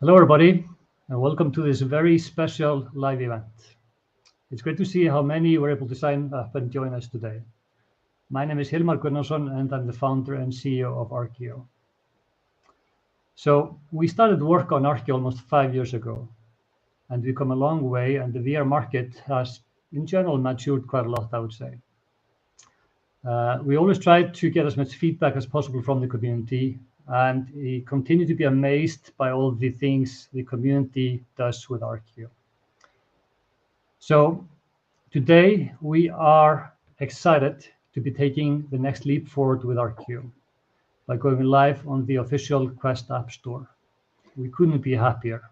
Hello, everybody, and welcome to this very special live event. It's great to see how many were able to sign up and join us today. My name is Hilmar Gunnarsson, and I'm the founder and CEO of Arkio. So we started work on Arkio almost 5 years ago, and we've come a long way, and the VR market has, in general, matured quite a lot, I would say. We always try to get as much feedback as possible from the community, and we continue to be amazed by all the things the community does with Arkio. So today we are excited to be taking the next leap forward with Arkio by going live on the official Quest App Store. We couldn't be happier.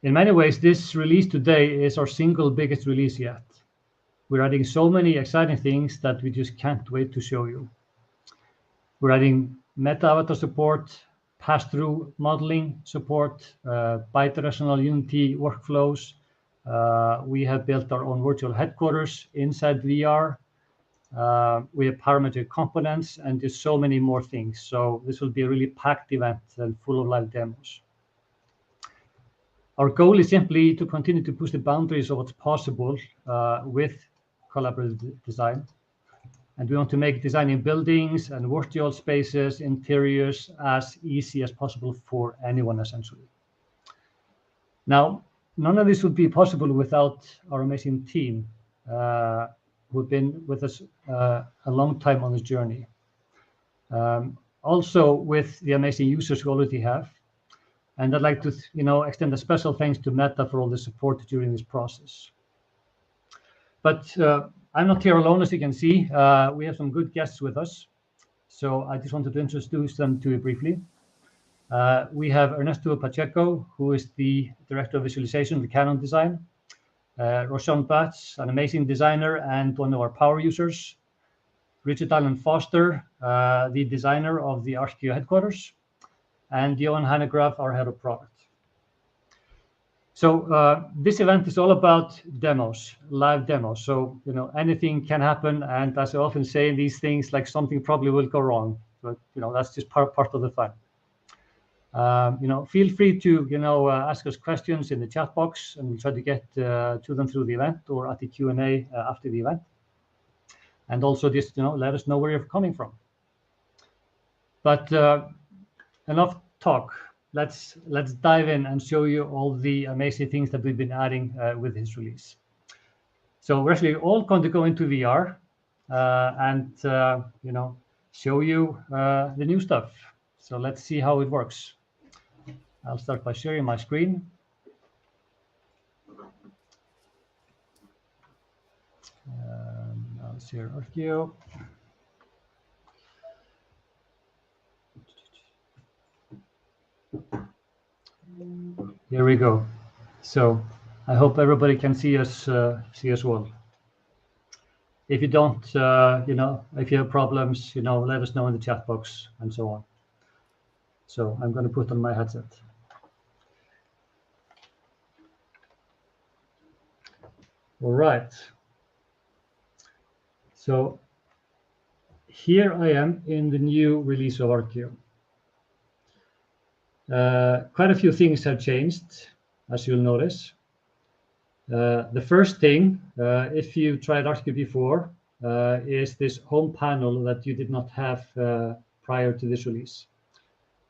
In many ways, this release today is our single biggest release yet. We're adding so many exciting things that we just can't wait to show you. We're adding meta avatar support, pass-through modeling support, bidirectional Unity workflows. We have built our own virtual headquarters inside VR. We have parametric components and just so many more things. So this will be a really packed event and full of live demos. Our goal is simply to continue to push the boundaries of what's possible with collaborative design. And we want to make designing buildings and virtual spaces, interiors, as easy as possible for anyone, essentially. Now, none of this would be possible without our amazing team who've been with us a long time on this journey. Also with the amazing users we already have. And I'd like to extend a special thanks to Meta for all the support during this process. But I'm not here alone, as you can see. We have some good guests with us. So I just wanted to introduce them to you briefly. We have Ernesto Pacheco, who is the Director of Visualization with Canon Design. Roshan Batts, an amazing designer and one of our power users. Richard Allen Foster, the designer of the Arkio headquarters. And Johan Hanegraaf, our head of product. So this event is all about demos, live demos. So anything can happen, and as I often say in these things, like something probably will go wrong. But that's just part of the fun. Feel free to ask us questions in the chat box, and we'll try to get to them through the event or at the Q&A after the event. And also just let us know where you're coming from. But enough talk. Let's dive in and show you all the amazing things that we've been adding with this release. So we're actually all going to go into VR and show you the new stuff. So let's see how it works. I'll start by sharing my screen. I'll share Arkio. Here we go. So I hope everybody can see us well. If you don't, if you have problems, let us know in the chat box and so on. So I'm going to put on my headset. All right. So here I am in the new release of Arkio. Quite a few things have changed, as you'll notice. The first thing, if you've tried Arkio before, is this home panel that you did not have prior to this release.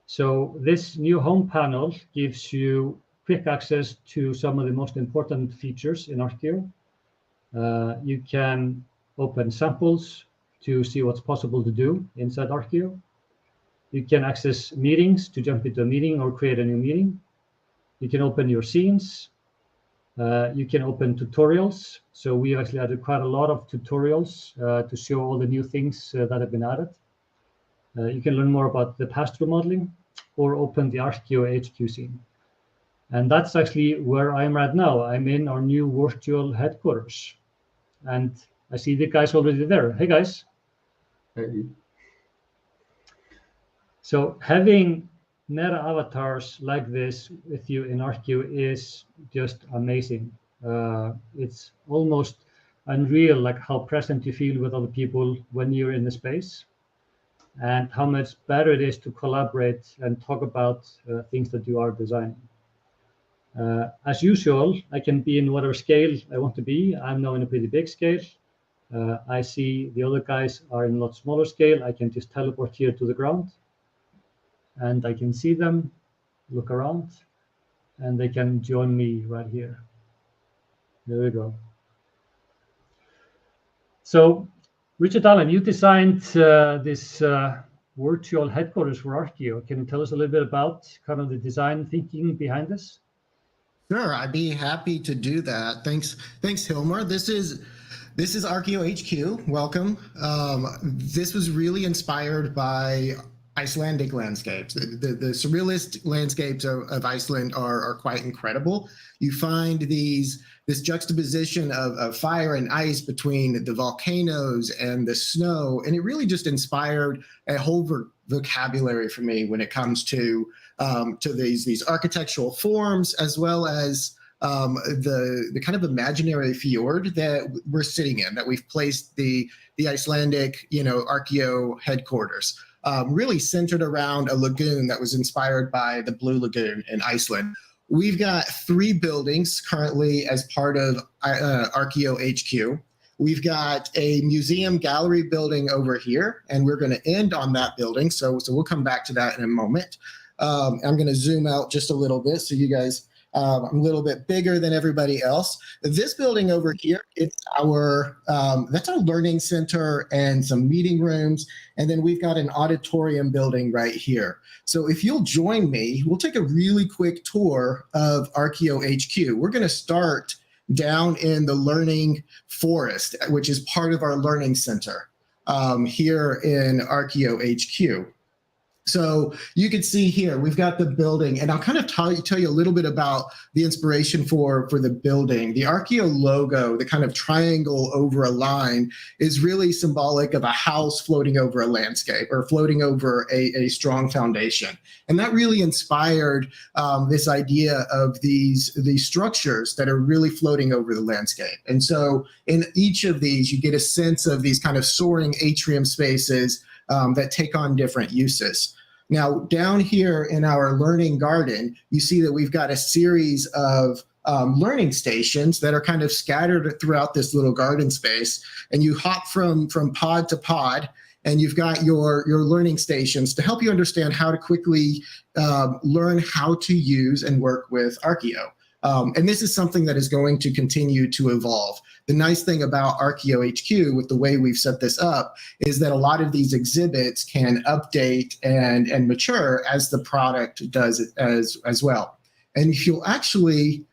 So this new home panel gives you quick access to some of the most important features in Arkio. You can open samples to see what's possible to do inside Arkio. You can access meetings to jump into a meeting or create a new meeting. You can open your scenes. You can open tutorials. So we actually added quite a lot of tutorials to show all the new things that have been added. You can learn more about the pass-through modeling or open the Arkio HQ scene. And that's actually where I'm right now. I'm in our new virtual headquarters. And I see the guys already there. Hey, guys. Hey. So having meta avatars like this with you in Arkio is just amazing. It's almost unreal, like how present you feel with other people when you're in the space. and how much better it is to collaborate and talk about things that you are designing. As usual, I can be in whatever scale I want to be. I'm now in a pretty big scale. I see the other guys are in a lot smaller scale. I can just teleport here to the ground, and I can see them, look around, and they can join me right here. There we go. So, Richard Allen, you designed this virtual headquarters for Arkio. Can you tell us a little bit about kind of the design thinking behind this? Sure, I'd be happy to do that. Thanks, Hilmar. This is Arkio HQ. Welcome. This was really inspired by Icelandic landscapes. The surrealist landscapes of Iceland are quite incredible. You find this juxtaposition of fire and ice between the volcanoes and the snow, and it really just inspired a whole vocabulary for me when it comes to these architectural forms, as well as the kind of imaginary fjord that we're sitting in, that we've placed the Icelandic, Arkio headquarters, really centered around a lagoon that was inspired by the Blue Lagoon in Iceland. We've got 3 buildings currently as part of Arkio HQ. We've got a museum gallery building over here, and we're going to end on that building. So we'll come back to that in a moment. I'm going to zoom out just a little bit so you guys, I'm a little bit bigger than everybody else. This building over here, it's that's our learning center and some meeting rooms. And then we've got an auditorium building right here. So if you'll join me, we'll take a really quick tour of Arkio HQ. We're going to start down in the learning forest, which is part of our learning center here in Arkio HQ. So you can see here, we've got the building, and I'll kind of tell you a little bit about the inspiration for the building. The Arkio logo, the kind of triangle over a line, is really symbolic of a house floating over a landscape or floating over a strong foundation. And that really inspired this idea of these structures that are really floating over the landscape. And so in each of these, you get a sense of these kind of soaring atrium spaces that take on different uses. Now, down here in our learning garden, you see that we've got a series of learning stations that are kind of scattered throughout this little garden space. And you hop from pod to pod, and you've got your learning stations to help you understand how to quickly learn how to use and work with Arkio. And this is something that is going to continue to evolve. The nice thing about Arkio HQ, with the way we've set this up, is that a lot of these exhibits can update and mature as the product does it as well. And if you'll actually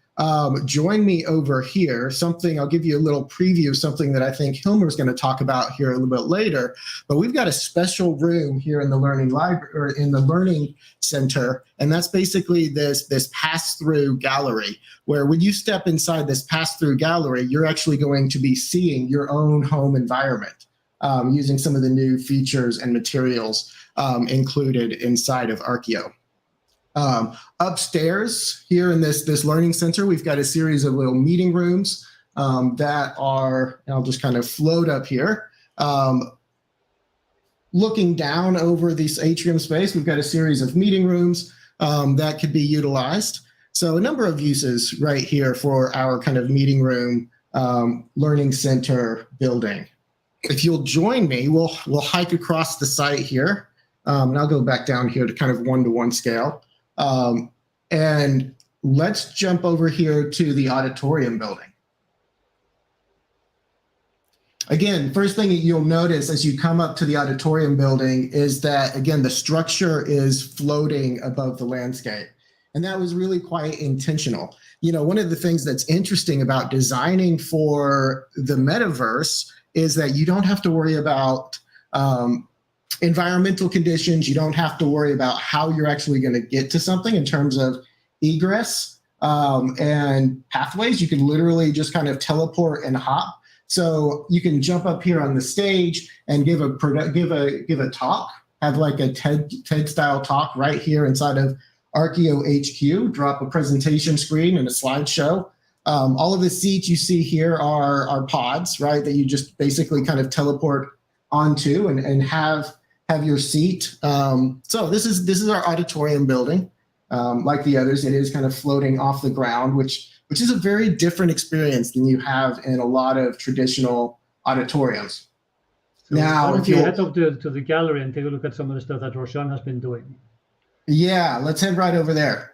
join me over here, I'll give you a little preview of something that I think Hilmar is going to talk about here a little bit later. But we've got a special room here in the learning library, or in the learning center, and that's basically this pass-through gallery, where when you step inside this pass-through gallery, you're actually going to be seeing your own home environment using some of the new features and materials included inside of Arkio. Upstairs here in this learning center, we've got a series of little meeting rooms that are, and I'll just kind of float up here. Looking down over this atrium space, we've got a series of meeting rooms that could be utilized. So a number of uses right here for our kind of meeting room learning center building. If you'll join me, we'll hike across the site here. And I'll go back down here to kind of 1-to-1 scale. And let's jump over here to the auditorium building. Again, first thing that you'll notice as you come up to the auditorium building is that, again, the structure is floating above the landscape. And that was really quite intentional. One of the things that's interesting about designing for the metaverse is that you don't have to worry about environmental conditions. You don't have to worry about how you're actually going to get to something in terms of egress and pathways. You can literally just kind of teleport and hop. So you can jump up here on the stage and give a talk, have like a TED style talk right here inside of Arkio HQ, drop a presentation screen and a slideshow. All of the seats you see here are pods, right, that you just basically kind of teleport onto and have have your seat. So this is our auditorium building. Like the others, it is kind of floating off the ground, which is a very different experience than you have in a lot of traditional auditoriums. So now, why don't if you you head up to the gallery and take a look at some of the stuff that Roshan has been doing? Yeah, let's head right over there.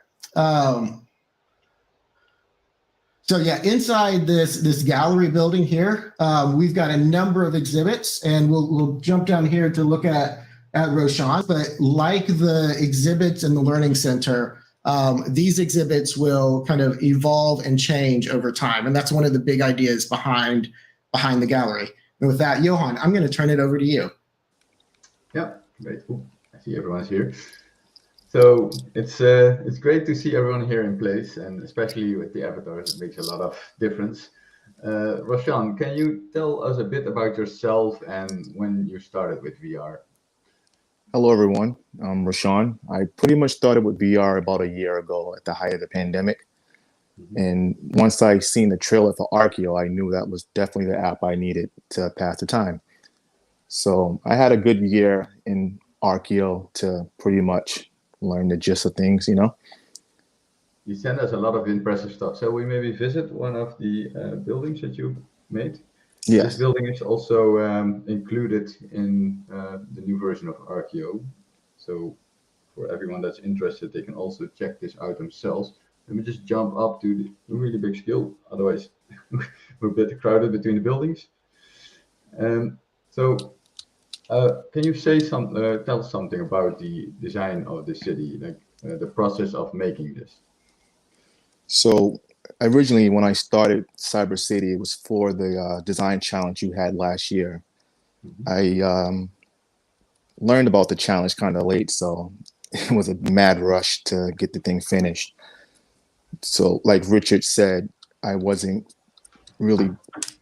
So yeah, inside this gallery building here, we've got a number of exhibits, and we'll jump down here to look at Roshan. But like the exhibits in the Learning Center, these exhibits will kind of evolve and change over time, and that's one of the big ideas behind the gallery. And with that, Johan, I'm going to turn it over to you. Yeah, very cool. I see everyone's here. So it's great to see everyone here in place, and especially with the avatars, it makes a lot of difference. Roshan, can you tell us a bit about yourself and when you started with VR? Hello, everyone. I'm Roshan. I pretty much started with VR about a year ago at the height of the pandemic. And once I seen the trailer for Arkio, I knew that was definitely the app I needed to pass the time. So I had a good year in Arkio to pretty much learn the gist of things, you know. You sent us a lot of impressive stuff. So we maybe visit one of the buildings that you made. Yes. This building is also included in the new version of Arkio. So for everyone that's interested, they can also check this out themselves. Let me just jump up to the really big scale. Otherwise, we're a bit crowded between the buildings. So can you say tell us something about the design of the city, like the process of making this? So originally, when I started Cyber City, it was for the design challenge you had last year. I learned about the challenge kind of late, so it was a mad rush to get the thing finished. So like Richard said, I wasn't really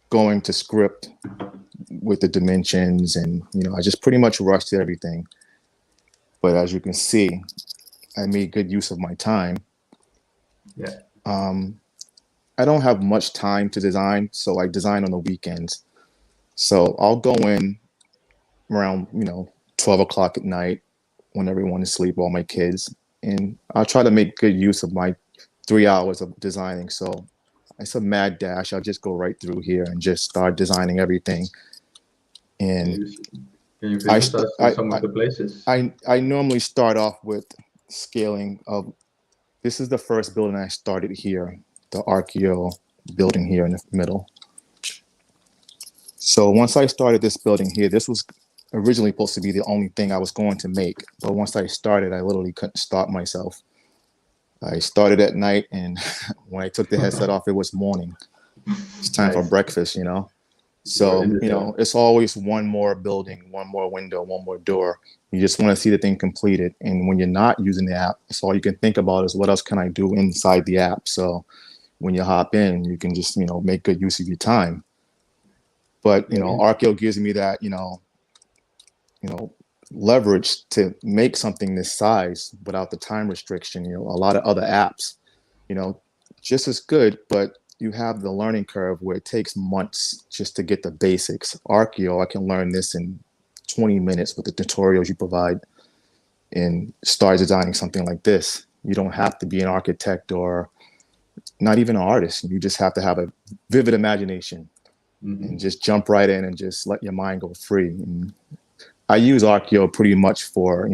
going to script with the dimensions, and I just pretty much rushed everything. But as you can see, I made good use of my time. Yeah. I don't have much time to design, so I design on the weekends. So I'll go in around 12 o'clock at night when everyone is asleep, all my kids, and I'll try to make good use of my 3 hours of designing. So it's a mad dash. I'll just go right through here and just start designing everything. And can you visit us with some of the places? I normally start off with scaling of, this is the first building I started here, the Arkio building here in the middle. So once I started this building here, this was originally supposed to be the only thing I was going to make. But once I started, I literally couldn't stop myself. I started at night, and when I took the headset off, it was morning. It's time for breakfast, So, it's always one more building, one more window, one more door. You just want to see the thing completed. And when you're not using the app, it's all you can think about is what else can I do inside the app? So when you hop in, you can just, make good use of your time. But, Arkio gives me that, leverage to make something this size without the time restriction. A lot of other apps, just as good, but you have the learning curve where it takes months just to get the basics. Arkio, I can learn this in 20 minutes with the tutorials you provide and start designing something like this. You don't have to be an architect or not even an artist. You just have to have a vivid imagination and just jump right in and just let your mind go free. And I use Arkio pretty much for,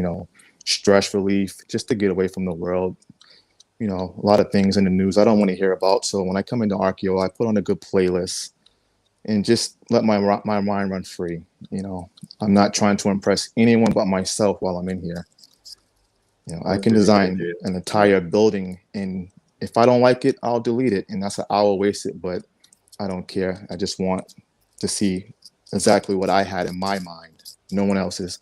stress relief, just to get away from the world. A lot of things in the news I don't want to hear about. So when I come into Arkio, I put on a good playlist and just let my mind run free. I'm not trying to impress anyone but myself while I'm in here. I can design an entire building, and if I don't like it, I'll delete it. And that's an hour wasted, but I don't care. I just want to see exactly what I had in my mind. No one else's.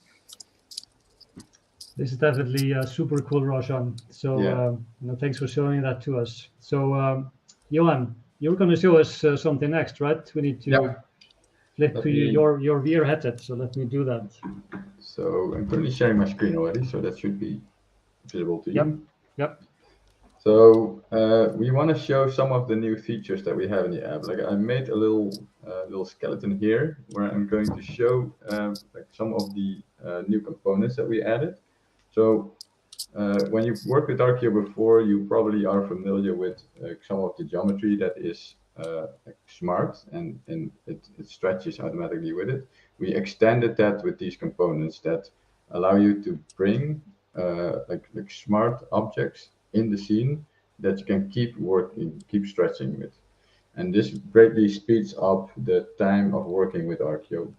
This is definitely super cool, Roshan. So thanks for showing that to us. So Johan, you're going to show us something next, right? We need to flip to your VR headset. So let me do that. So I'm currently sharing my screen already, so that should be visible to you. Yep. So we want to show some of the new features that we have in the app. Like I made a little skeleton here where I'm going to show like some of the new components that we added. So when you've worked with Arkio before, you probably are familiar with some of the geometry that is like smart and it stretches automatically with it. We extended that with these components that allow you to bring like smart objects in the scene that you can keep working, keep stretching with. And this greatly speeds up the time of working with Arkio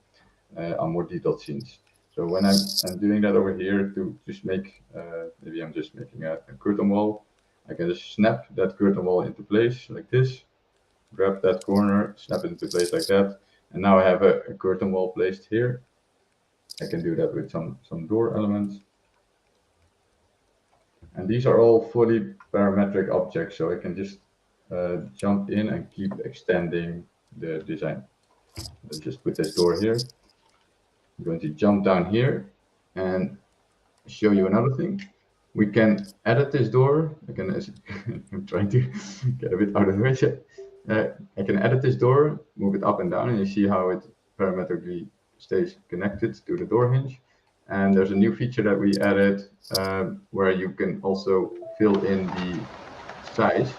on more detailed scenes. So when I'm doing that over here to just make, maybe I'm just making a curtain wall, I can just snap that curtain wall into place like this, grab that corner, snap it into place like that, and now I have a curtain wall placed here. I can do that with some door elements. And these are all fully parametric objects, so I can just jump in and keep extending the design. Let's just put this door here. I'm going to jump down here and show you another thing. We can edit this door. I'm trying to get a bit out of the way. I can edit this door, move it up and down, and you see how it parametrically stays connected to the door hinge. And there's a new feature that we added where you can also fill in the size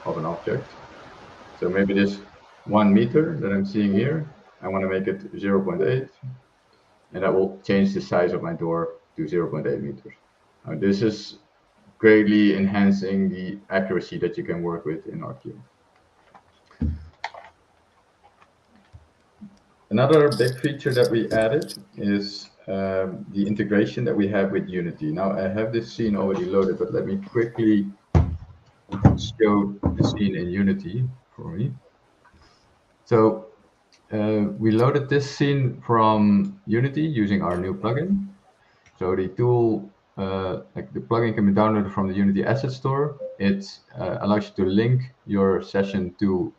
of an object. So maybe this 1 meter that I'm seeing here, I want to make it 0.8, and that will change the size of my door to 0.8 meters. Now, this is greatly enhancing the accuracy that you can work with in Arkio. Another big feature that we added is the integration that we have with Unity. Now, I have this scene already loaded, but let me quickly show the scene in Unity for me. So we loaded this scene from Unity using our new plugin. So the tool, like the plugin can be downloaded from the Unity Asset Store. It allows you to link your session to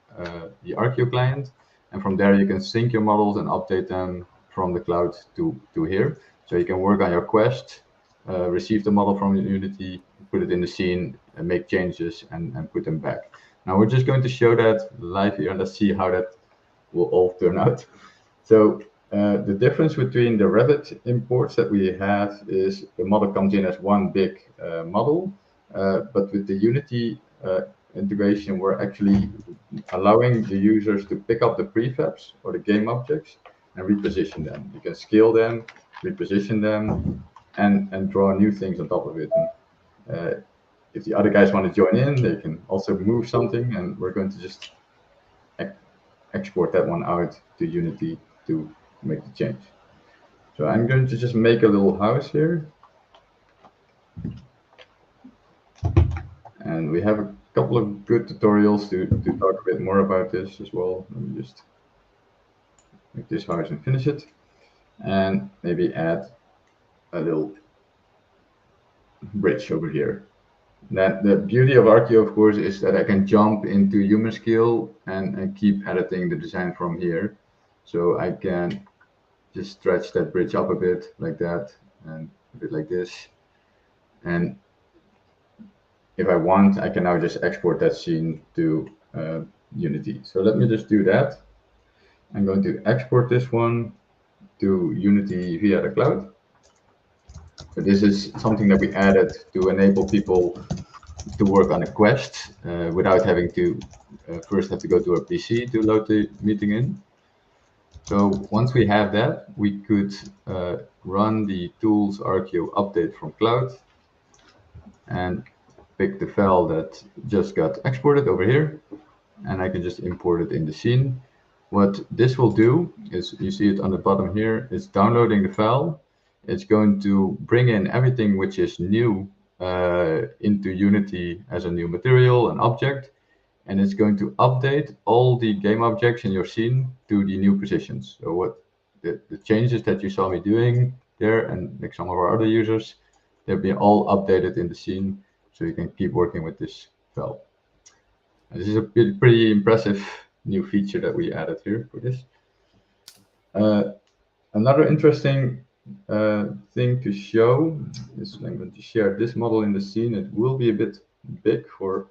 the Arkio client. And from there, you can sync your models and update them from the cloud to here. So you can work on your quest, receive the model from Unity, put it in the scene, and make changes and put them back. Now we're just going to show that live here, and let's see how that will all turn out. So the difference between the Revit imports that we have is the model comes in as one big model, but with the Unity integration, we're actually allowing the users to pick up the prefabs or the game objects and reposition them. You can scale them, reposition them, and draw new things on top of it. And, if the other guys want to join in, they can also move something, and we're going to just export that one out to Unity to make the change. So I'm going to just make a little house here. And we have a couple of good tutorials to talk a bit more about this as well. Let me just make this house and finish it. And maybe add a little bridge over here. That the beauty of Arkio, of course, is that I can jump into human scale and keep editing the design from here. So I can just stretch that bridge up a bit like that and a bit like this. And if I want, I can now just export that scene to Unity. So let me just do that. I'm going to export this one to Unity via the cloud. So this is something that we added to enable people to work on a quest without having to first have to go to a PC to load the meeting in. So once we have that, we could run the tools Arkio update from cloud and pick the file that just got exported over here, and I can just import it in the scene. What this will do is, you see it on the bottom here, it's downloading the file. It's going to bring in everything which is new into Unity as a new material, an object, and it's going to update all the game objects in your scene to the new positions. So what the changes that you saw me doing there, and like some of our other users, they'll be all updated in the scene, so you can keep working with this file. And this is a pretty impressive new feature that we added here for this. Another interesting thing to show is I'm going to share this model in the scene. It will be a bit big for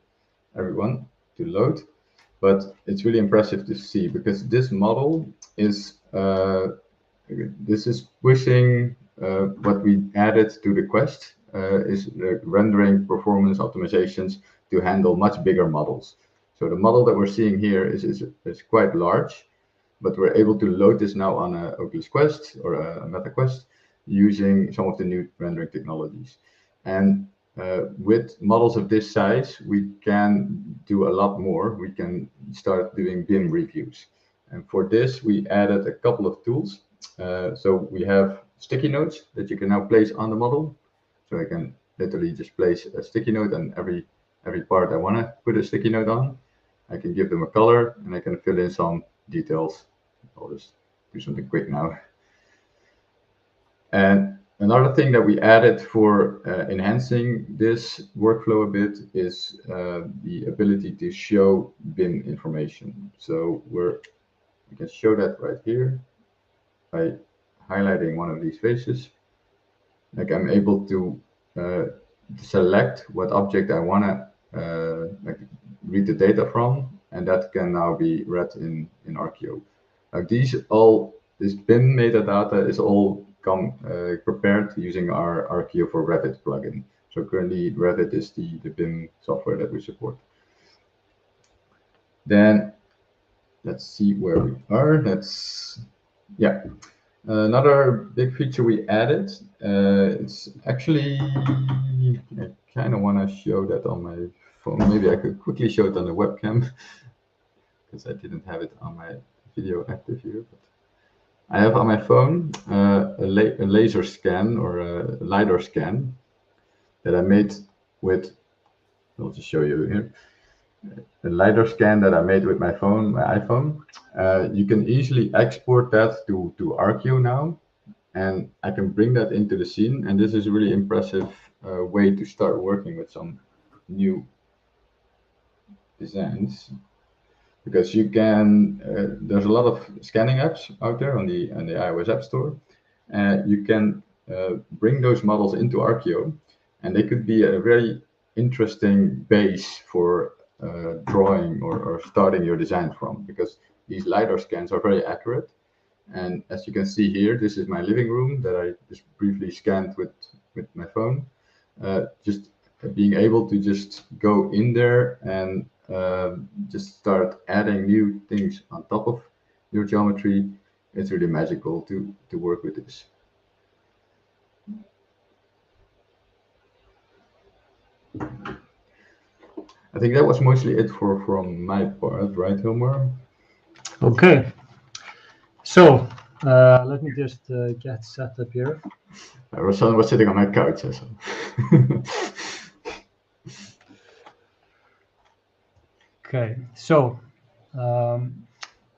everyone to load, but it's really impressive to see because this model is this is pushing what we added to the Quest is the rendering performance optimizations to handle much bigger models. So the model that we're seeing here is quite large, but we're able to load this now on a Oculus Quest or a Meta Quest using some of the new rendering technologies. And with models of this size, we can do a lot more. We can start doing BIM reviews. And for this, we added a couple of tools. So we have sticky notes that you can now place on the model. So I can literally just place a sticky note on every part I want to put a sticky note on. I can give them a color and I can fill in some details. I'll just do something quick now. And another thing that we added for enhancing this workflow a bit is the ability to show BIM information. So we can show that right here by highlighting one of these faces. Like I'm able to select what object I want to like read the data from, and that can now be read in Arkio. This BIM metadata is all prepared using our Arkio for Revit plugin. So currently Revit is the BIM software that we support. Then let's see where we are. Another big feature we added. It's actually, I kind of want to show that on my phone. Maybe I could quickly show it on the webcam because I didn't have it on my video active here. But I have on my phone a laser scan or a LiDAR scan that I made with, I'll just show you here. A LiDAR scan that I made with my iPhone. You can easily export that to Arkio now, and I can bring that into the scene. And this is a really impressive way to start working with some new designs, because you can. There's a lot of scanning apps out there on the iOS App Store. You can bring those models into Arkio, and they could be a very interesting base for drawing or starting your design from, because these LiDAR scans are very accurate. And as you can see here, this is my living room that I just briefly scanned with my phone. Just being able to just go in there and just start adding new things on top of your geometry, it's really magical to work with this. I think that was mostly it from my part, right, Hilmar? Okay. So let me just get set up here. Roshan was sitting on my couch. So. Okay. So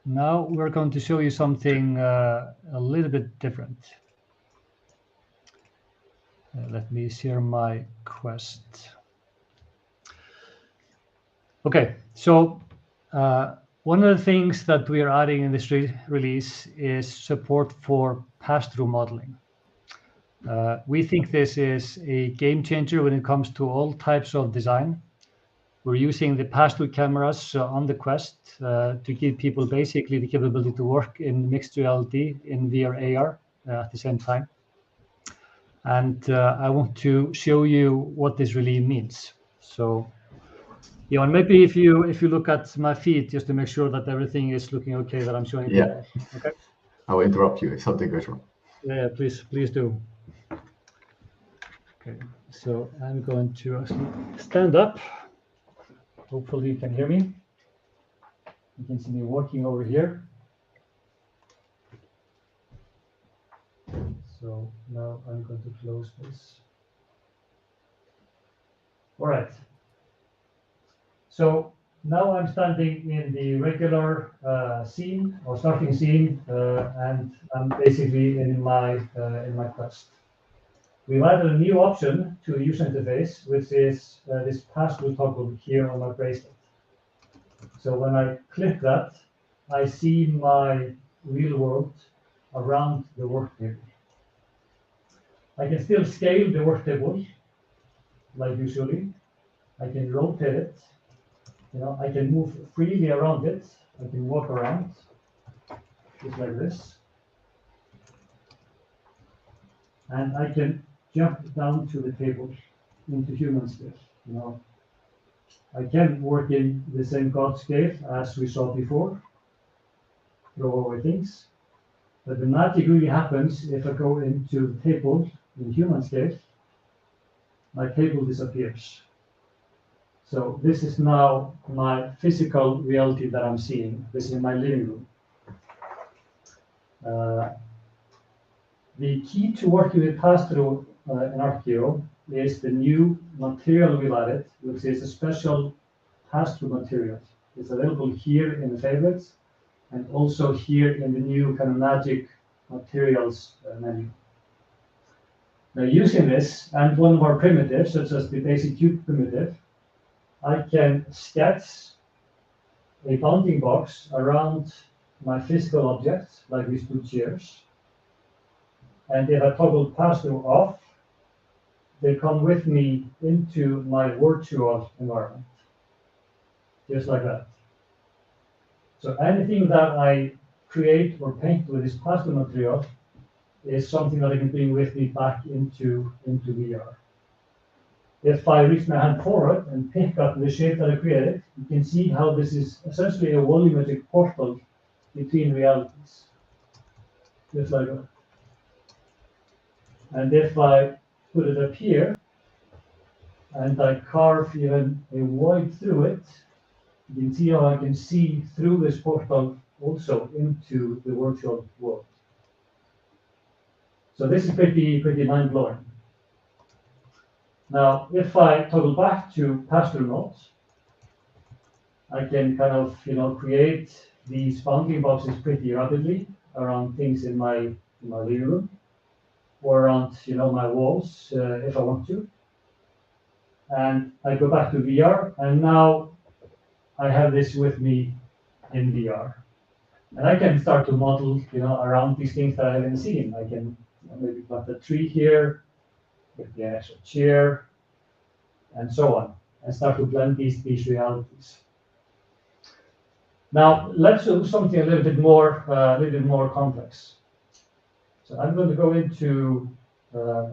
now we're going to show you something a little bit different. Let me share my Quest. Okay, so one of the things that we are adding in this release is support for pass-through modeling. We think this is a game changer when it comes to all types of design. We're using the pass-through cameras on the Quest to give people basically the capability to work in mixed reality in VR AR at the same time. And I want to show you what this really means. So, Johan, maybe if you look at my feed just to make sure that everything is looking okay that I'm showing Yeah. people. Okay. I'll interrupt you if something goes wrong. Yeah, please do. Okay, so I'm going to actually stand up. Hopefully you can hear me. You can see me working over here. So now I'm going to close this. All right. So now I'm standing in the regular scene or starting scene, and I'm basically in my Quest. We've added a new option to the user interface, which is this pass-through toggle here on my bracelet. So when I click that, I see my real world around the work table. I can still scale the work table like usually. I can rotate it. I can move freely around it. I can walk around just like this. and I can jump down to the table into human scale. You know, I can work in the same God scale as we saw before, throw over things, but the magic really happens if I go into the table in human scale. My table disappears. So this is now my physical reality that I'm seeing. This is my living room. The key to working with pass-through in Arkio is the new material we've added, which is a special pass-through material. It's available here in the favorites and also here in the new kind of magic materials menu. Now, using this and one of our primitives, such as the basic cube primitive, I can sketch a bounding box around my physical objects, like these two chairs. And if I toggle pass-through off, they come with me into my virtual environment, just like that. So anything that I create or paint with this pass-through material is something that I can bring with me back into VR. If I reach my hand forward and pick up the shape that I created, you can see how this is essentially a volumetric portal between realities, just like that. And if I put it up here and I carve even a void through it, you can see how I can see through this portal also into the virtual world. So this is pretty mind-blowing. Now, if I toggle back to pass-through mode, I can kind of, create these bounding boxes pretty rapidly around things in my living room, or around, my walls if I want to. And I go back to VR, and now I have this with me in VR. And I can start to model, around these things that I haven't seen. I can maybe plant a tree here, with the actual chair, and so on, and start to blend these realities. Now, let's do something a little bit more complex. So I'm going to go into,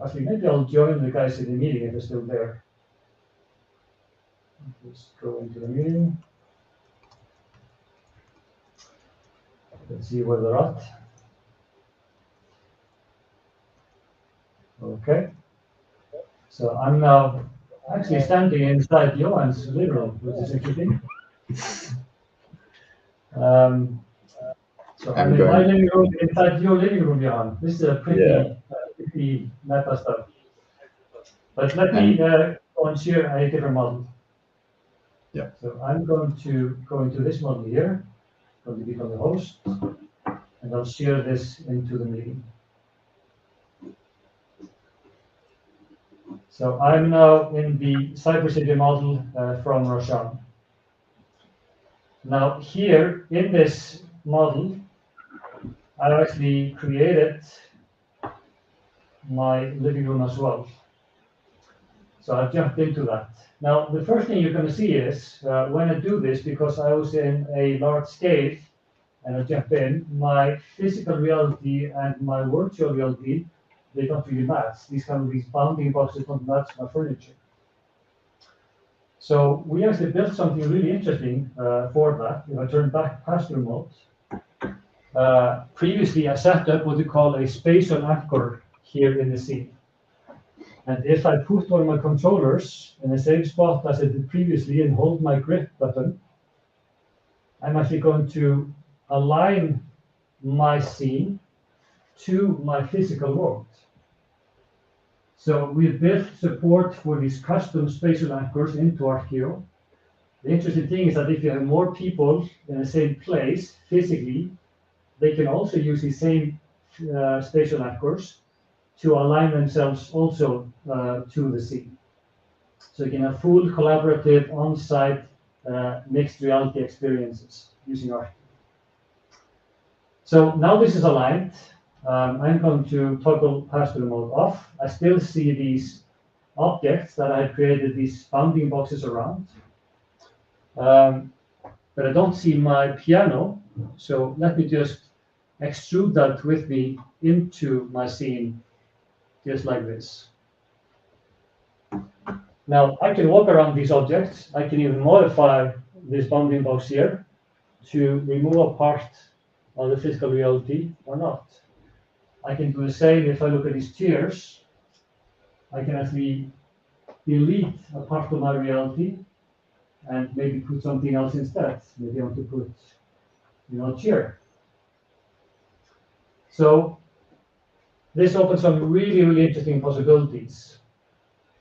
actually, maybe I'll join the guys in the meeting if they're still there. Let's go into the meeting. Let's see where they're at. Okay. So I'm now actually standing inside Johan's living room, which is interesting. So I'm in my living room, inside your living room, Johan. This is a pretty meta stuff. But let me go and share a different model. Yeah. So I'm going to go into this model here, going to become the host, and I'll share this into the meeting. So I'm now in the CyberCity model from Roshan. Now here in this model, I actually created my living room as well. So I've jumped into that. Now the first thing you're going to see is when I do this, because I was in a large scale and I jump in, my physical reality and my virtual reality, they don't really match. These bounding boxes don't match my furniture. So we actually built something really interesting for that. If I turn back pass-through mode, previously I set up what we call a spatial anchor here in the scene. And if I put one of my controllers in the same spot as I did previously and hold my grip button, I'm actually going to align my scene to my physical world. So we built support for these custom spatial anchors into Arkio. The interesting thing is that if you have more people in the same place physically, they can also use the same spatial anchors to align themselves also to the scene. So you can have full collaborative on-site mixed reality experiences using Arkio. So now this is aligned. I'm going to toggle pass-through mode off. I still see these objects that I had created, these bounding boxes around. But I don't see my piano. So let me just extrude that with me into my scene just like this. Now I can walk around these objects. I can even modify this bounding box here to remove a part of the physical reality or not. I can do the same if I look at these chairs. I can actually delete a part of my reality and maybe put something else instead. Maybe I want to put, a chair. So this opens some really, really interesting possibilities.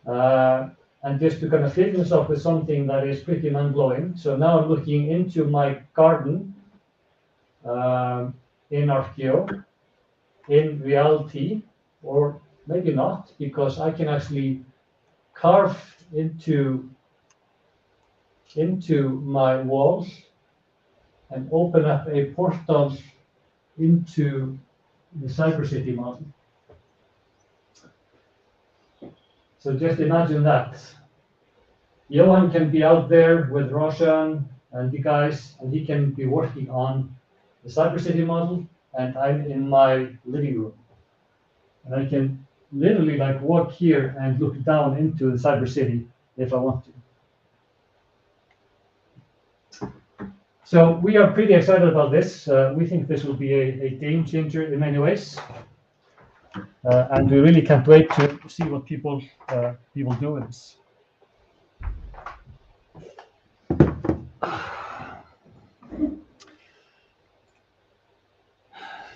And just to kind of finish off with something that is pretty mind-blowing. So now I'm looking into my garden in Arkio, in reality, or maybe not, because I can actually carve into my walls and open up a portal into the Cybercity model. So just imagine that. Johan can be out there with Roshan and the guys, and he can be working on the Cybercity model, and I'm in my living room. And I can literally like walk here and look down into the Cybercity if I want to. So we are pretty excited about this. We think this will be a game changer in many ways. And we really can't wait to see what people do with this.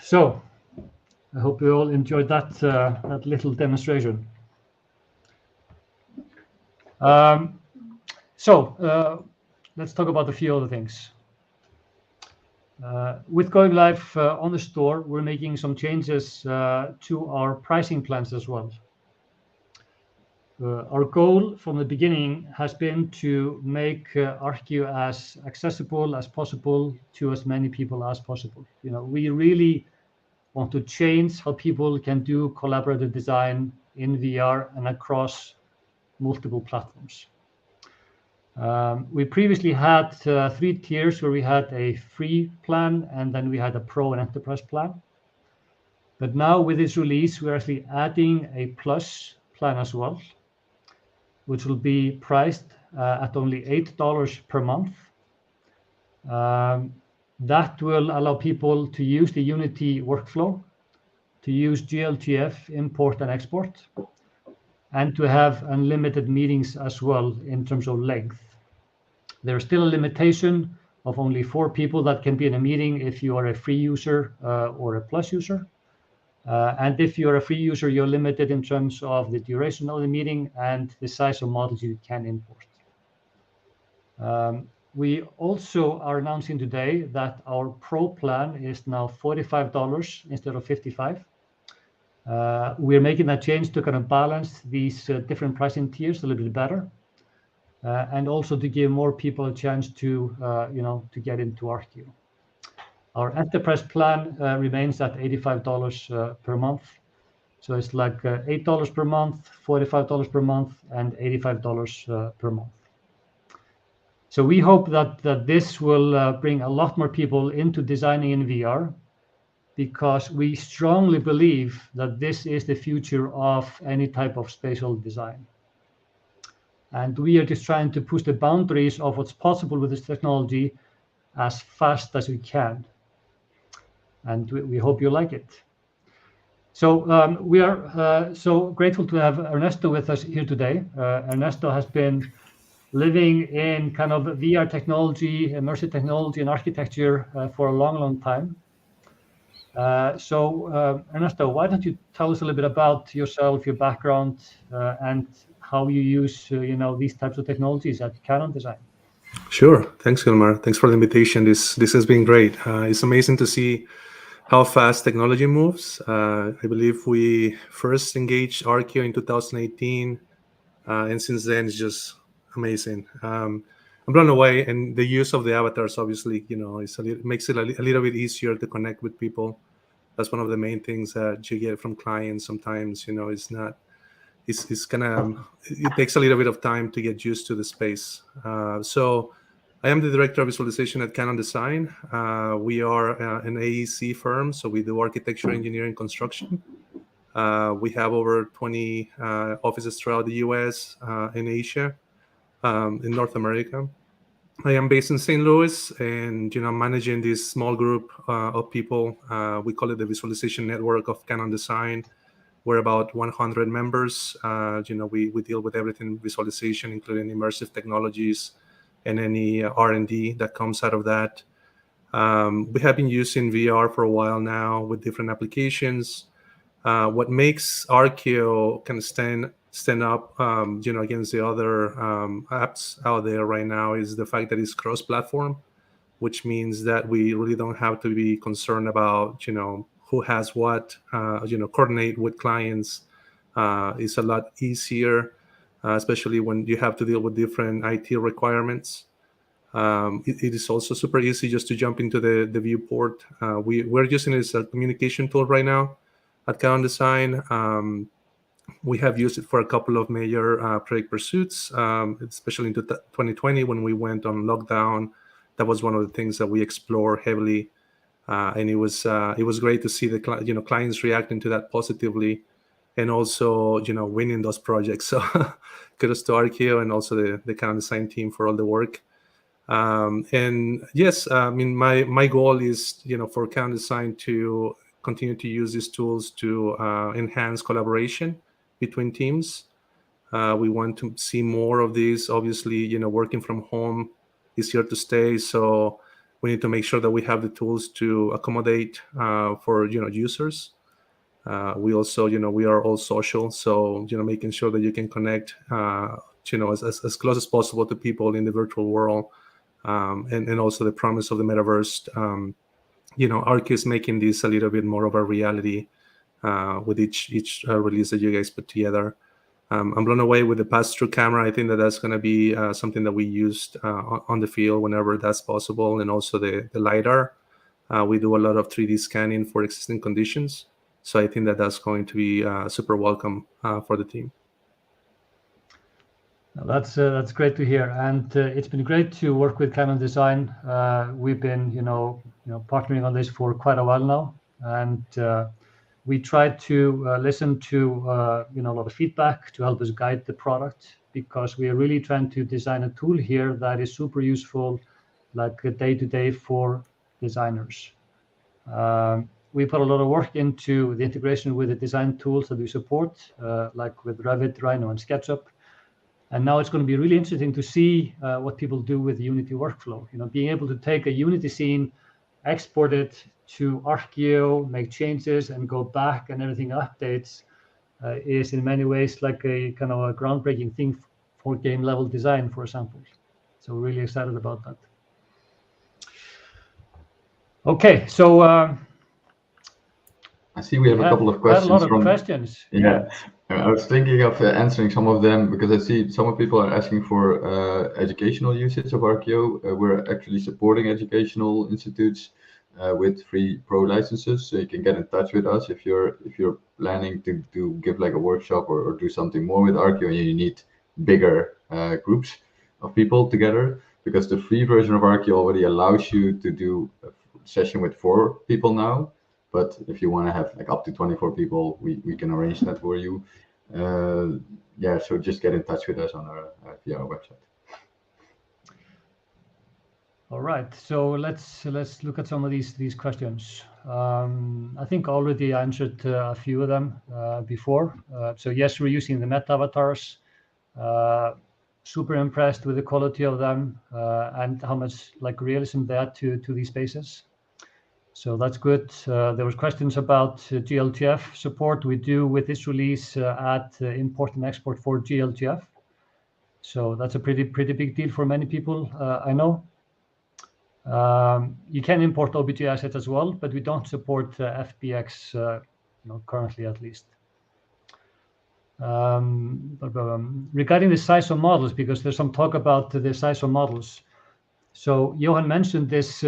So I hope you all enjoyed that little demonstration. Let's talk about a few other things. With going live on the store, we're making some changes to our pricing plans as well. Our goal from the beginning has been to make Arkio as accessible as possible to as many people as possible. We really want to change how people can do collaborative design in VR and across multiple platforms. We previously had 3 tiers where we had a free plan and then we had a pro and enterprise plan. But now with this release, we're actually adding a plus plan as well, which will be priced at only $8 per month. That will allow people to use the Unity workflow, to use Gltf import and export, and to have unlimited meetings as well in terms of length. There's still a limitation of only 4 people that can be in a meeting if you are a free user or a plus user. And if you're a free user, you're limited in terms of the duration of the meeting and the size of models you can import. We also are announcing today that our Pro plan is now $45 instead of $55. We're making that change to kind of balance these different pricing tiers a little bit better, and also to give more people a chance to get into Arkio. Our enterprise plan remains at $85 per month. So it's like $8 per month, $45 per month, and $85 per month. So we hope that this will bring a lot more people into designing in VR, because we strongly believe that this is the future of any type of spatial design. And we are just trying to push the boundaries of what's possible with this technology as fast as we can. And we hope you like it. So we are so grateful to have Ernesto with us here today. Ernesto has been living in kind of VR technology, immersive technology, and architecture for a long, long time. So Ernesto, why don't you tell us a little bit about yourself, your background, and how you use these types of technologies at Canon Design? Sure. Thanks, Hilmar. Thanks for the invitation. This has been great. It's amazing to see how fast technology moves. I believe we first engaged Arkio in 2018, and since then it's just amazing. I'm blown away, and the use of the avatars, obviously, it makes it a little bit easier to connect with people. That's one of the main things that you get from clients. Sometimes, it takes a little bit of time to get used to the space. So I am the director of visualization at Canon Design. We are an AEC firm, so we do architecture, engineering, construction. We have over 20 offices throughout the US and Asia, in North America. I am based in St. Louis, and managing this small group of people. We call it the Visualization Network of Canon Design. We're about 100 members. We deal with everything visualization, including immersive technologies and any R&D that comes out of that. We have been using VR for a while now with different applications. What makes Arkio kind of stand up, against the other apps out there right now is the fact that it's cross-platform, which means that we really don't have to be concerned about, who has what. Coordinate with clients is a lot easier, especially when you have to deal with different IT requirements. It is also super easy just to jump into the viewport. We're using it as a communication tool right now at Canon Design. We have used it for a couple of major project pursuits, especially in 2020 when we went on lockdown. That was one of the things that we explored heavily, and it was great to see the clients reacting to that positively, and also winning those projects. So kudos to Arkio and also the Canon Design team for all the work. And yes, I mean my goal is for Canon Design to continue to use these tools to enhance collaboration between teams. We want to see more of these. Obviously, working from home is here to stay, so we need to make sure that we have the tools to accommodate for users. We also, we are all social, so making sure that you can connect, as close as possible to people in the virtual world, and also the promise of the metaverse. Arkio is making this a little bit more of a reality with each release that you guys put together. I'm blown away with the pass-through camera. I think that's going to be something that we used on the field whenever that's possible, and also the LiDAR. We do a lot of 3D scanning for existing conditions, so I think that's going to be super welcome for the team. That's great to hear, and it's been great to work with Canon Design. We've been partnering on this for quite a while now, and we try to listen to a lot of feedback to help us guide the product, because we are really trying to design a tool here that is super useful, like day to day for designers. We put a lot of work into the integration with the design tools that we support, like with Revit, Rhino, and SketchUp. And now it's going to be really interesting to see what people do with the Unity workflow. Being able to take a Unity scene, export it to Arkio, make changes, and go back, and everything updates is in many ways like a kind of a groundbreaking thing for game level design, for example. So we're really excited about that. Okay, so I see we have a couple of questions. A lot of questions. Yeah. I was thinking of answering some of them, because I see some of people are asking for educational usage of Arkio. We're actually supporting educational institutes with free pro licenses, so you can get in touch with us if you're planning to give like a workshop or do something more with Arkio, and you need bigger groups of people together, because the free version of Arkio already allows you to do a session with 4 people now. But if you want to have like up to 24 people, we can arrange that for you. Yeah, so just get in touch with us on via our website. All right, so let's look at some of these questions. I think I already answered a few of them before. So yes, we're using the Meta avatars. Super impressed with the quality of them and how much like realism they add to these spaces. So that's good. There was questions about Gltf support. We do with this release add import and export for Gltf. So that's a pretty big deal for many people, I know. You can import OBJ assets as well, but we don't support FBX currently, at least. Regarding the size of models, because there's some talk about the size of models. So Johan mentioned this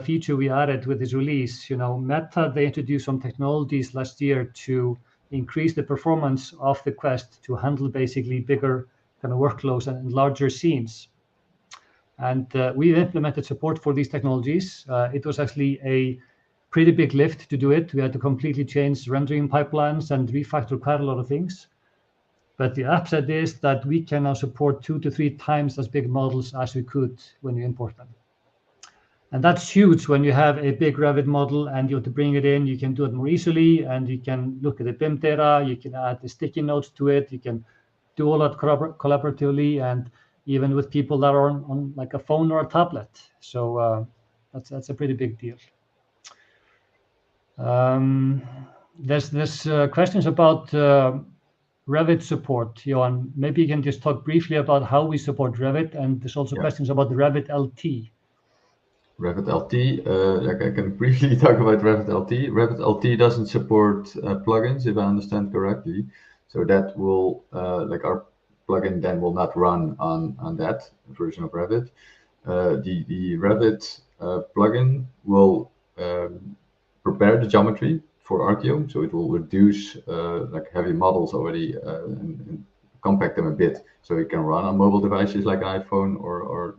feature we added with this release. Meta, they introduced some technologies last year to increase the performance of the Quest to handle basically bigger kind of workloads and larger scenes. And we implemented support for these technologies. It was actually a pretty big lift to do it. We had to completely change rendering pipelines and refactor quite a lot of things. But the upside is that we can now support 2 to 3 times as big models as we could when you import them. And that's huge when you have a big Revit model and you want to bring it in. You can do it more easily, and you can look at the BIM data. You can add the sticky notes to it. You can do all that collaboratively, and even with people that are on like a phone or a tablet. So that's a pretty big deal. There's questions about Revit support, Johan. Maybe you can just talk briefly about how we support Revit, and there's also questions about the Revit Lt. Revit Lt, I can briefly talk about Revit Lt. Revit Lt doesn't support plugins, if I understand correctly. So that will, like our plugin then will not run on that version of Revit. The Revit plugin will prepare the geometry for Arkio, so it will reduce like heavy models already and compact them a bit, so it can run on mobile devices like an iPhone or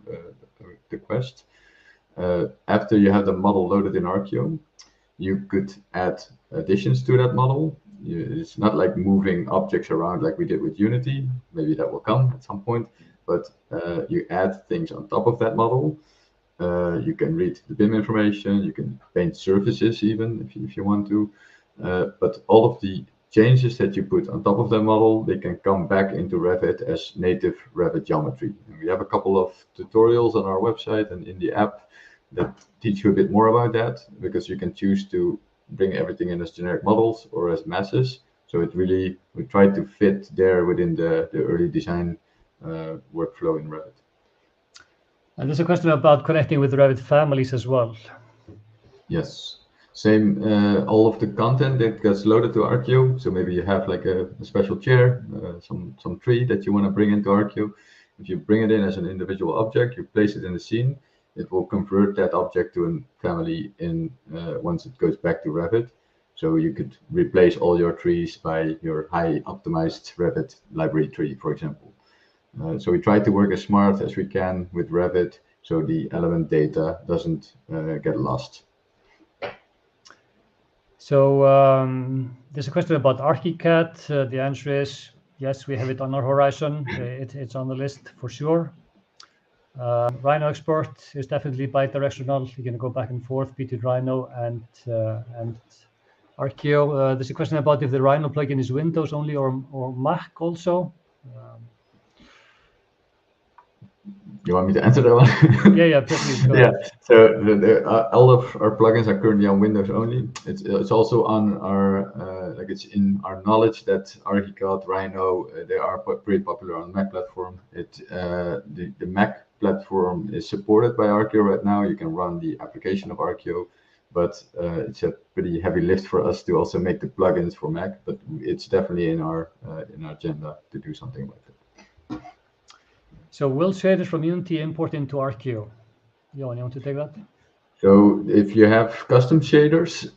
the Quest. After you have the model loaded in Arkio, you could add additions to that model. It's not like moving objects around like we did with Unity. Maybe that will come at some point, but you add things on top of that model. You can read the BIM information, you can paint surfaces even if you want to, but all of the changes that you put on top of that model, they can come back into Revit as native Revit geometry. And we have a couple of tutorials on our website and in the app that teach you a bit more about that, because you can choose to bring everything in as generic models or as masses. So it really, we try to fit there within the early design workflow in Revit. And there's a question about connecting with the Revit Families as well. Yes, same. All of the content that gets loaded to Arkio. So maybe you have like a special chair, some tree that you want to bring into Arkio. If you bring it in as an individual object, you place it in the scene, it will convert that object to a family in once it goes back to Revit. So you could replace all your trees by your high optimized Revit library tree, for example. So we try to work as smart as we can with Revit, so the element data doesn't get lost. So there's a question about Archicad. The answer is yes, we have it on our horizon. It's on the list for sure. Rhino Export is definitely bi-directional. You can go back and forth between Rhino and Arkio. There's a question about if the Rhino plugin is Windows only or Mac also. You want me to answer that one? Yeah, please go ahead. So all of our plugins are currently on Windows only. It's also on our like it's in our knowledge that Archicad, Rhino, they are pretty popular on Mac platform. The Mac platform is supported by Arkio right now. You can run the application of Arkio, but it's a pretty heavy lift for us to also make the plugins for Mac. But it's definitely in our agenda to do something about it. So will shaders from Unity import into Arkio? Johan, you want to take that? So if you have custom shaders,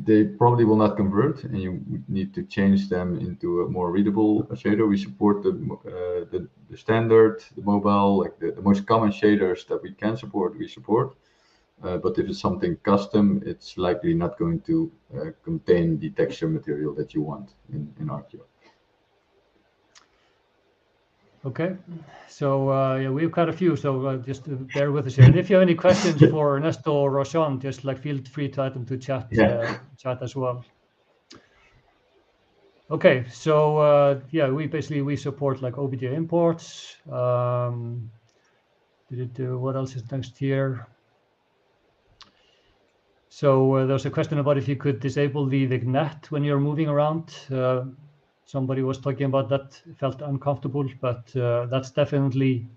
they probably will not convert, and you need to change them into a more readable shader. We support the standard, the mobile, like the most common shaders that we can support, we support. But if it's something custom, it's likely not going to contain the texture material that you want in Arkio. Okay, so yeah, we've got a few, so just bear with us here. And if you have any questions for Ernesto or Roshan, just like feel free to add them to chat, chat as well. Okay, so yeah, we support like OBJ imports. What else is next here? So there's a question about if you could disable the vignette when you're moving around. Somebody was talking about that, felt uncomfortable, but that's definitely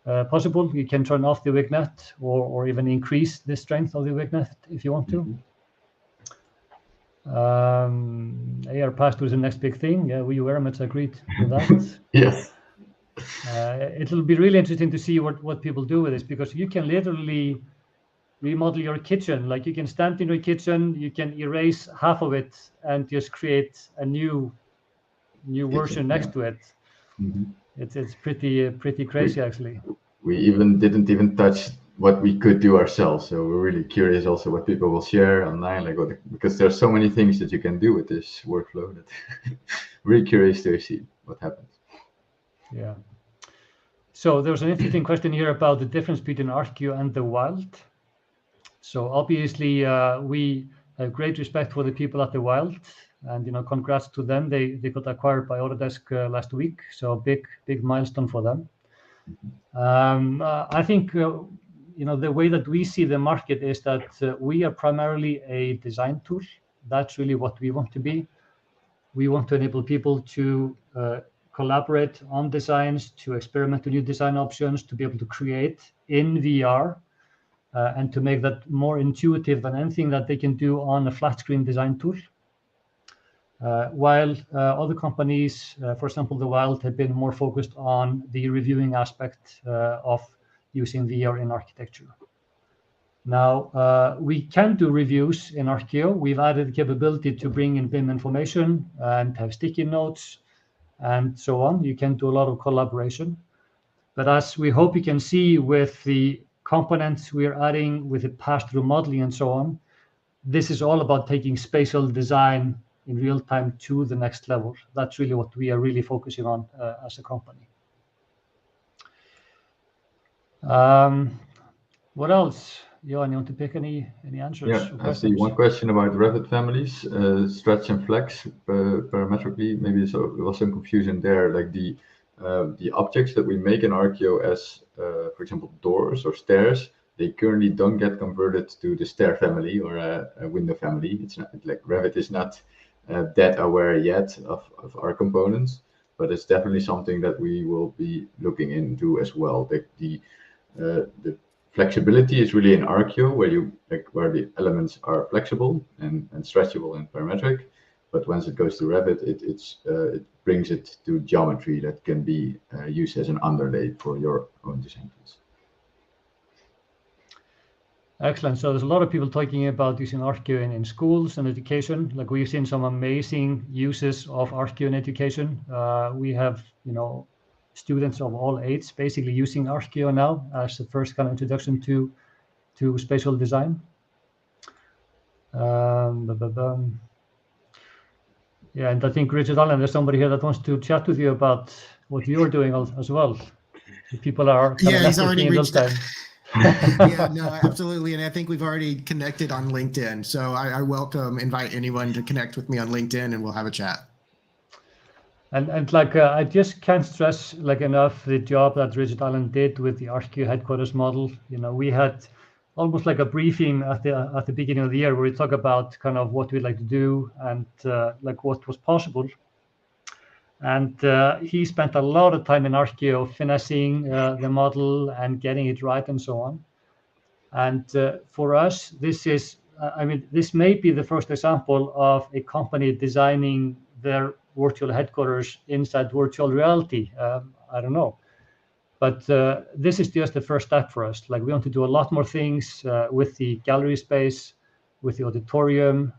possible. You can turn off the vignette or even increase the strength of the vignette if you want to. AR pass-through is the next big thing. Yeah, we very much agreed with that. Yes. It'll be really interesting to see what people do with this, because you can literally remodel your kitchen. Like you can stand in your kitchen, you can erase half of it and just create a new version next to it. It's pretty crazy actually. We didn't even touch what we could do ourselves. So we're really curious also what people will share online, because there's so many things that you can do with this workflow that really curious to see what happens. Yeah. So there's an interesting question here about the difference between Arkio and the Wild. So obviously we have great respect for the people at the Wild, and congrats to them. They got acquired by Autodesk last week, so big milestone for them. I think the way that we see the market is that we are primarily a design tool. That's really what we want to be. We want to enable people to collaborate on designs, to experiment with new design options, to be able to create in VR, and to make that more intuitive than anything that they can do on a flat screen design tool. While other companies, for example, the Wild, have been more focused on the reviewing aspect of using VR in architecture. Now, we can do reviews in Arkio. We've added the capability to bring in BIM information and have sticky notes and so on. You can do a lot of collaboration. But as we hope you can see with the components we're adding, with the pass-through modeling and so on, this is all about taking spatial design in real time to the next level. That's really what we are really focusing on as a company. What else? Johan, you want to pick any answers? Yeah, I see one question about Revit Families, stretch and flex parametrically. Maybe there was some confusion there, like the objects that we make in Arkio as, for example, doors or stairs, they currently don't get converted to the stair family or a window family. It's not like Revit is not that aware yet of our components, but it's definitely something that we will be looking into as well. The flexibility is really in Arkio, where the elements are flexible and stretchable and parametric. But once it goes to Revit, it brings it to geometry that can be used as an underlay for your own design tools. Excellent. So there's a lot of people talking about using Arkio in schools and education. Like we've seen some amazing uses of Arkio in education. We have, students of all ages basically using Arkio now as the first kind of introduction to spatial design. Yeah, and I think Richard Allen, there's somebody here that wants to chat with you about what you're doing as well. If people are he's already reached out. Yeah, no, absolutely. And I think we've already connected on LinkedIn. So I invite anyone to connect with me on LinkedIn and we'll have a chat. And I just can't stress enough the job that Richard Allen did with the Arkio headquarters model. We had almost like a briefing at the beginning of the year where we talk about kind of what we'd like to do and what was possible. And he spent a lot of time in Arkio finessing the model and getting it right and so on. And for us, this is, this may be the first example of a company designing their virtual headquarters inside virtual reality. I don't know. But this is just the first step for us. We want to do a lot more things with the gallery space, with the auditorium.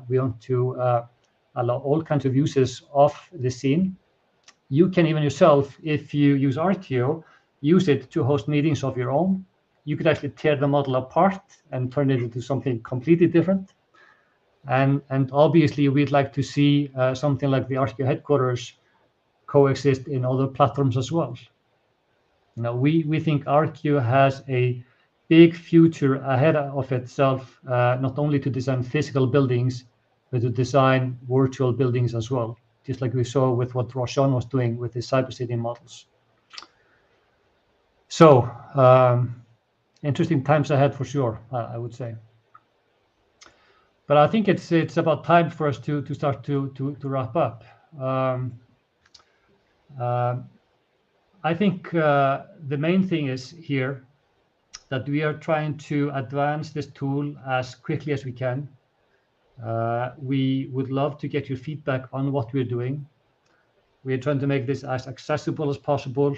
We want to allow all kinds of uses of the scene. You can even yourself, if you use Arkio, use it to host meetings of your own. You could actually tear the model apart and turn it into something completely different. And obviously, we'd like to see something like the Arkio headquarters coexist in other platforms as well. We think Arkio has a big future ahead of itself, not only to design physical buildings, but to design virtual buildings as well, just like we saw with what Roshan was doing with the cyber-city models. So, interesting times ahead for sure, I would say. But I think it's about time for us to start to wrap up. I think the main thing is here that we are trying to advance this tool as quickly as we can. We would love to get your feedback on what we're doing. We are trying to make this as accessible as possible.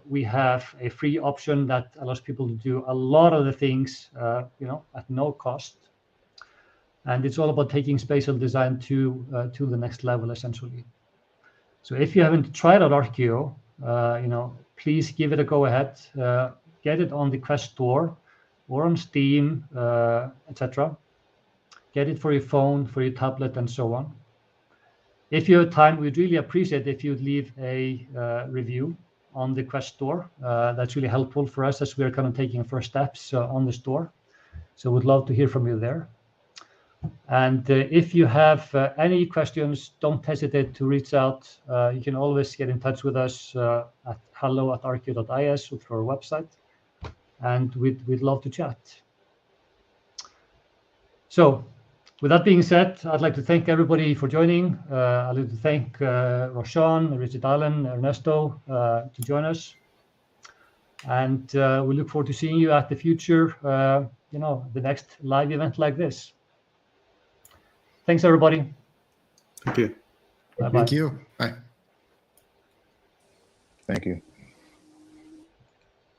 We have a free option that allows people to do a lot of the things, at no cost. And it's all about taking spatial design to the next level, essentially. So if you haven't tried out Arkio, please give it a go ahead. get it on the Quest store or on Steam, etc. Get it for your phone, for your tablet, and so on. If you have time, we'd really appreciate if you'd leave a review on the Quest store. That's really helpful for us as we're kind of taking first steps on the store. So we'd love to hear from you there. And if you have any questions, don't hesitate to reach out. You can always get in touch with us at hello@arkio.is through our website, and we'd love to chat. So with that being said, I'd like to thank everybody for joining. I'd like to thank Roshan, Richard Allen, Ernesto to join us. And we look forward to seeing you at the future, the next live event like this. Thanks, everybody. Thank you. Bye-bye. Thank you. Bye. Thank you.